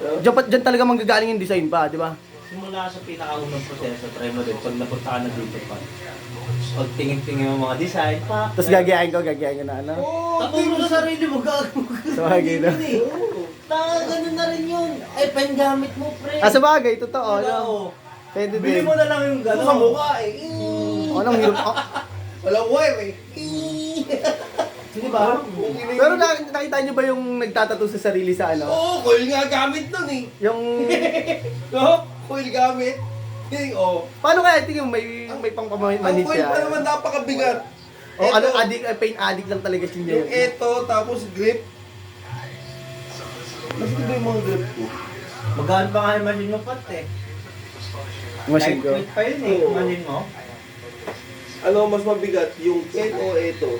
Diyan talaga manggagaling yung design pa, di ba? Simula sa pinakaunang proseso, try mo din pag napunta ka na dito pa. Pag tingin-tingin mo mga design pa. Tapos gagayain ko na ano. Tapos mo sa sarili mo, Sabagay na. Ganun na rin yun. Ay, gamit mo, pre. Sabagay, totoo. Wala, No? oh. Pwede Bili din. mo na lang yung gano'n. Sa mukha eh. Anong hirap? Walang wire eh. Di ba? Pero nakita niyo ba yung nagtatato sa sarili sa ano? Oo, coil nga gamit nun eh. Yung... No? Coil gamit. Oh. Paano kaya tingin mo may Ang pangpamanit coil pa siya? naman napakabigat. O ano, Eto, pain addict lang talaga siya yung niya. eto, tapos grip. Mas ba yung mga grip ko? Magaan pa nga yung machine mo, Pat eh. Machine ko. Lightweight pa yun eh, Oo. machine mo. Ano mas mabigat? Yung pen o eto?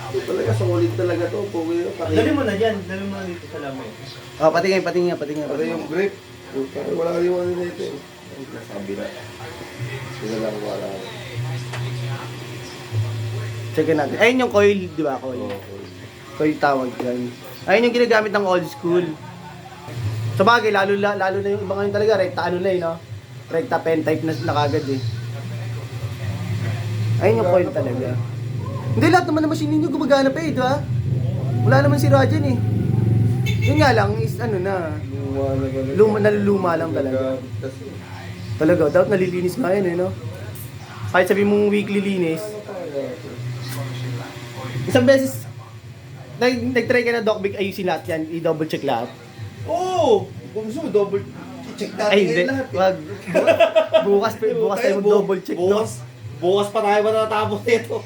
Ito talaga, solid talaga to. Pogi na Dali mo na dyan, dali mo na dito sa lamay. Oh, patingin. Ano yung grip? Wala rin yung ano nito eh. Sabi na. Sila lang wala. Check natin. Ayun yung coil, di ba? Coil. Coil tawag dyan. Ayun yung ginagamit ng old school. Sa bagay, lalo na yung iba ngayon talaga, rekta ano na eh, no? Rekta pen type na kagad eh. Ayun yung coil talaga. Hindi, lahat naman ng machine ninyo gumagana pa eh, di ba? Wala naman si Rajan eh. Yun nga lang, is ano na, naluluma lang talaga. Talaga, dapat nalilinis nga yan eh, no? Kahit sabi mong weekly linis. Isang beses, nag-try ka na Doc Vic ayusin lahat yan, i-double check lahat. Oo! Kung gusto mo, double check natin Ay, hindi. ngayon lahat eh. Wag. Bukas tayo mag-double check, no? Bukas pa tayo matatapos nito.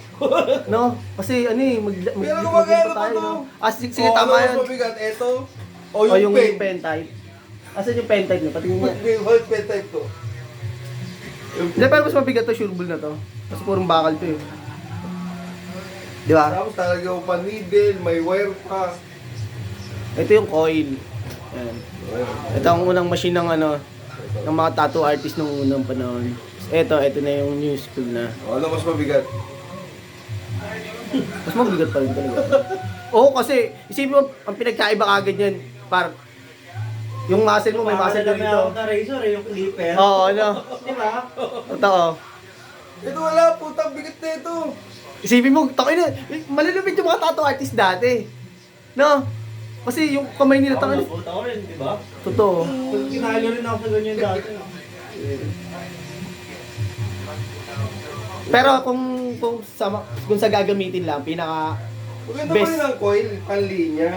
No? Kasi ano eh, Pero gumagana pa tayo, to. no? Sige, tama yan. Ano mas mabigat? Ito? O O yung pen? pen type. Asan yung pen type nyo? Patingin niya. Yung pen type to. Hindi, pero mas mabigat to, sure bull na to. Kasi purong bakal to eh. Di ba? Tapos talaga yung pan-needle, may wire pa. Ito yung coil. Yan. Ito ang unang machine ng ano, ng mga tattoo artist nung unang panahon. Ito na yung new school na. O, ano mas mabigat? Mas mabigat pa rin talaga. Oo, kasi isipin mo, ang pinagkaiba kagad yan, par yung muscle mo, may muscle na dito. Parang na razor eh, yung clipper. Oo, ano. Di ba? Totoo. Ito wala, putang bigat na ito. Isipin mo, na, malulupit yung mga tattoo artist dati. No? Kasi yung kamay nila Ako tangan. napunta ko rin, di ba? Totoo. Kinalo rin ako sa ganyan dati. Pero kung sa gagamitin lang, pinaka Maganda Best. pa rin ang coil, panlinya.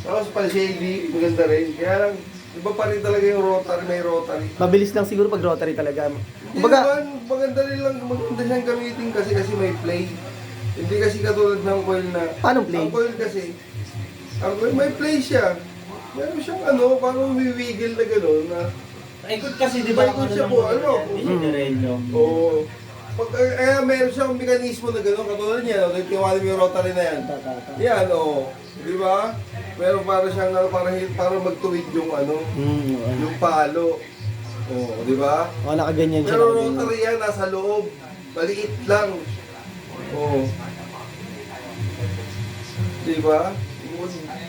Tapos pan-shady, maganda rin. Kaya lang, iba pa rin talaga yung rotary, may rotary. mabilis lang siguro pag rotary talaga. Hindi Kumbaga, naman, maganda rin lang, maganda siyang gamitin kasi may play. Hindi kasi katulad ng coil na... Paano play? Ang coil kasi, ang coil may play siya. Meron siyang ano, parang wiwigil na gano'n na... Ikot kasi, di ba? Paikot siya po, ano? Hindi siya diretso. Oo. Kaya meron siyang mekanismo na gano'n, katulad niya, no? Tiwala mo yung rotary na yan. Yan, oo. Di ba? Pero para siyang, para magtuwid yung ano, yung palo. Oo, di ba? oh, nakaganyan siya. Pero nakaganyan. rotary yan, nasa loob. Maliit lang. Oo. Di ba?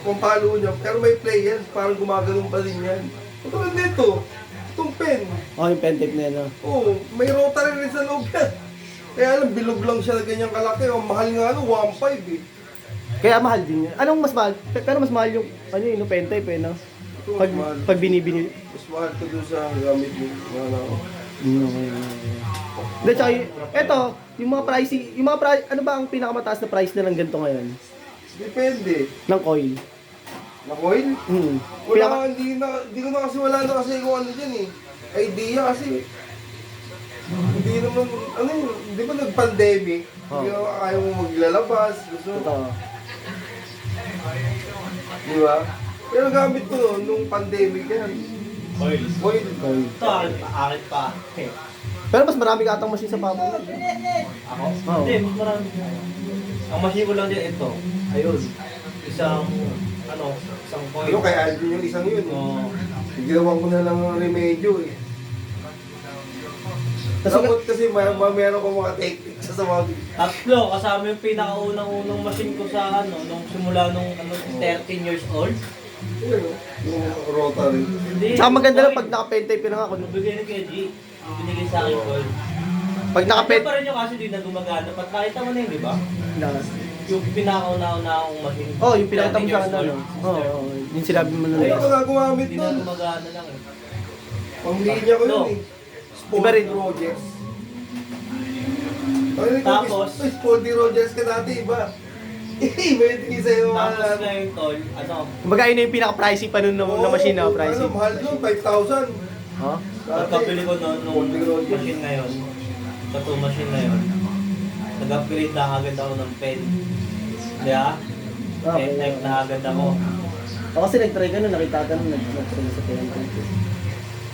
Kung palo niya, pero may play yan, parang gumagano'n pa rin yan. Katulad nito, itong pen. Oh, yung pen type na yan. Oh. Oo, may rotary rin sa loob yan. Kaya alam, bilog lang siya na ganyang kalaki. Ang mahal nga 1.5 eh. Kaya mahal din yun. Anong mas mahal? Pero mas mahal yung ano yung pen type eh, no? Ito, Pag, mas mahal. pag binibini. Mas mahal ko dun sa gamit mo. Ano. Hindi, tsaka eto, yung mga pricey, ano ba ang pinakamataas na price na ng ganito ngayon? Depende. Ng coil. Na coil? Hmm. Wala, hindi ko na kasi wala na kasi kung ano dyan eh. Idea kasi. Hindi naman, ano yun, di ba nag-pandemic? Hindi naman ayaw mo maglalabas. Gusto. Totoo. Di ba? Pero gamit ko noon, nung pandemic yan. Oil. Coil. Ito, akin pa. Pero mas marami ka atang machine sa pamo. Ako? Oo. Hindi, mas marami. Ang machine ko lang din ito. Ayun. Isang coil. Yung kay Alvin yung isang yun. Oo. Ginawa ko na lang ng remedyo eh. Kasi Dapat kasi meron ko mga techniques sa isa sa mga... Tatlo, kasama yung pinakaunang-unang machine ko sa nung simula nung 13 years old. Yun, yung rotary. Hindi. Tsaka maganda lang coil. pag naka-pentay pa lang ako. Nung bigay ni Keji, yung binigay sa akin coil. Pag Pen naka-pentay... pa rin yung kasi di na gumagana. Pag nakita mo na yun, di ba? Yung pinakauna-una akong machine. Oh, yung pinakita mo 13 sa years akin, old. ano. Oo, yung sinabi mo na Ayun lang. ko nga gumamit Hindi na nun. gumagana lang eh. Pang-linya ko yun eh. Iba rin. Spoldy Rogers. Ay, Tapos? Spoldy Rogers ka dati, iba. Iba yung tingin sa'yo. Tapos ngayon tol, Kumbaga yun na yung pinaka-pricey pa nun na machine na pricey. Ano, mahal nun, 5,000. Ha? pagkabili ko nung machine na yun, tattoo machine na yun, nag-upgrade na agad ako ng pen. Di ba? Pen type na agad ako. O kasi nag-try ka nun, nakita ka nun, nag-try sa PNP.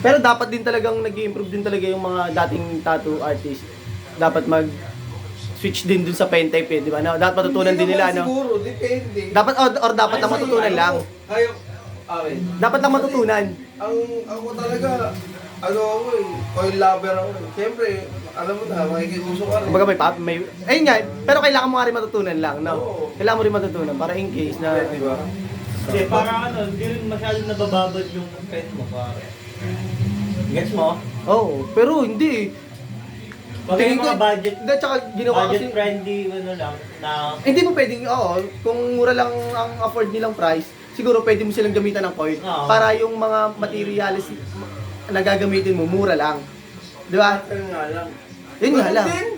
Pero dapat din talagang nag-i-improve din talaga yung mga dating tattoo artist. Dapat switch din dun sa pen type eh, di ba? No? Dapat matutunan din nila, no? Siguro, depende. Dapat, or dapat lang matutunan lang. Ayaw, akin. Dapat lang matutunan. Ako talaga, ano ako eh, coil lover ako. Siyempre, alam mo na, makikiuso ka rin. Kumbaga may, ayun nga, pero kailangan mo nga rin matutunan lang, no? Oo. Kailangan mo rin matutunan para in case na... Di ba? Hindi, para hindi rin masyadong nabababad yung pen mo. Pare. Gets mo? Oo, pero hindi. Pag yung mga budget, Hindi, tsaka ginawa budget kasi... friendly, ano lang, na Hindi mo pwedeng, oo, kung mura lang ang afford nilang price, siguro pwede mo silang gamitan ng coil Oo. para yung mga materials na gagamitin mo, mura lang. Di ba? Ayun nga lang. Yun nga Ganun lang. din.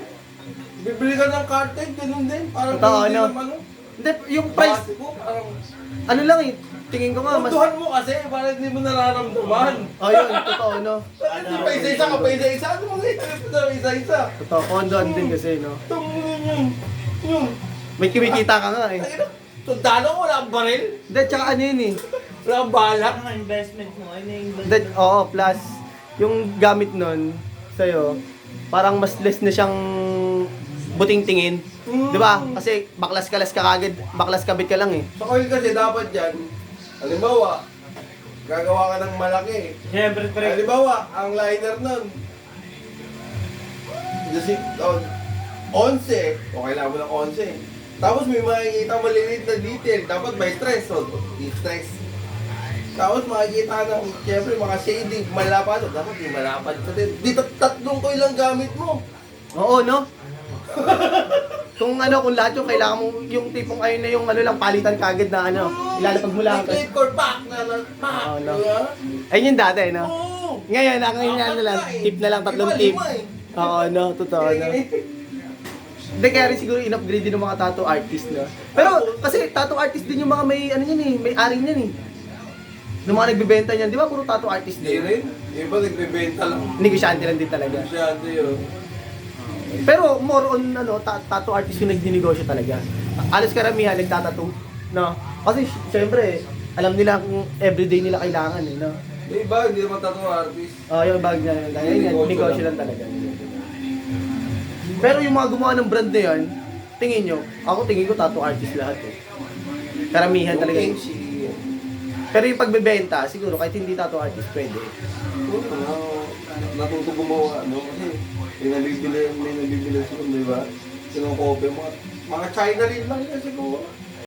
Bibili ka ng cartridge, ganun din. Parang Totoo, ganun din no? naman, ano. Hindi, yung price, Base ko, parang... ano lang eh, tingin ko nga, mas... Puntuhan mo kasi, parang hindi mo nararamdaman. Oh, yun, totoo, no? Hindi pa isa-isa ka pa isa-isa. Ano mo isa-isa? Totoo, kondoan din kasi, no? Itong yung... May kumikita ka nga eh. Sundalo ko, wala kang baril. Hindi, tsaka ano yun eh. Wala kang balak. ang investment mo, ano yung Hindi, oo, plus, yung gamit nun, sa'yo, parang mas less na siyang buting tingin. Di ba? Kasi baklas-kalas ka kagad, baklas-kabit ka lang eh. Sa coil kasi dapat yan, halimbawa, gagawa ka ng malaki. Siyempre, pre, Halimbawa, ang liner nun, kasi, 11, o kailangan mo ng 11. Tapos may makikita maliliit na detail, dapat may stress, so stress. Tapos makikita ng, siyempre, mga shading, malapad, dapat may malapad ka din. Di tatlong coil lang gamit mo. Oo, no? Kung kung lahat yung kailangan mo, yung tipong ayun na yung lang, palitan kagad na ilalapag mo lang. May clip or pack na pack. Oo, no. Diba? Ayun yung dati, no? Oo. Ngayon, ang na lang, tip na lang, tatlong tip. Lima eh. Oo, no? Totoo, no? Hindi, kaya rin siguro in-upgrade din ng mga tattoo artist, no? Pero, kasi tattoo artist din yung mga may, yan eh, may ari niyan eh. Yung mga nagbebenta niyan, di ba puro tattoo artist Hindi din? rin. Iba nagbebenta lang. Negosyante lang din talaga. Masyado yun. Pero more on tattoo artist yung nagdinegosyo talaga. Alos karamihan nagtatattoo, no? Kasi syempre, alam nila kung everyday nila kailangan eh, no? Yung iba, hindi naman tattoo artist. Oh, yung bag na yun, Negosyo negosyo lang talaga. Pero yung mga gumawa ng brand na yan, tingin nyo, ako tingin ko tattoo artist lahat eh. Karamihan talaga yun. Pero yung pagbebenta, siguro kahit hindi tattoo artist, pwede. Natuto gumawa, no? Kasi may nabibili sila, di ba? Sinong kopya, mga China rin lang yan siguro.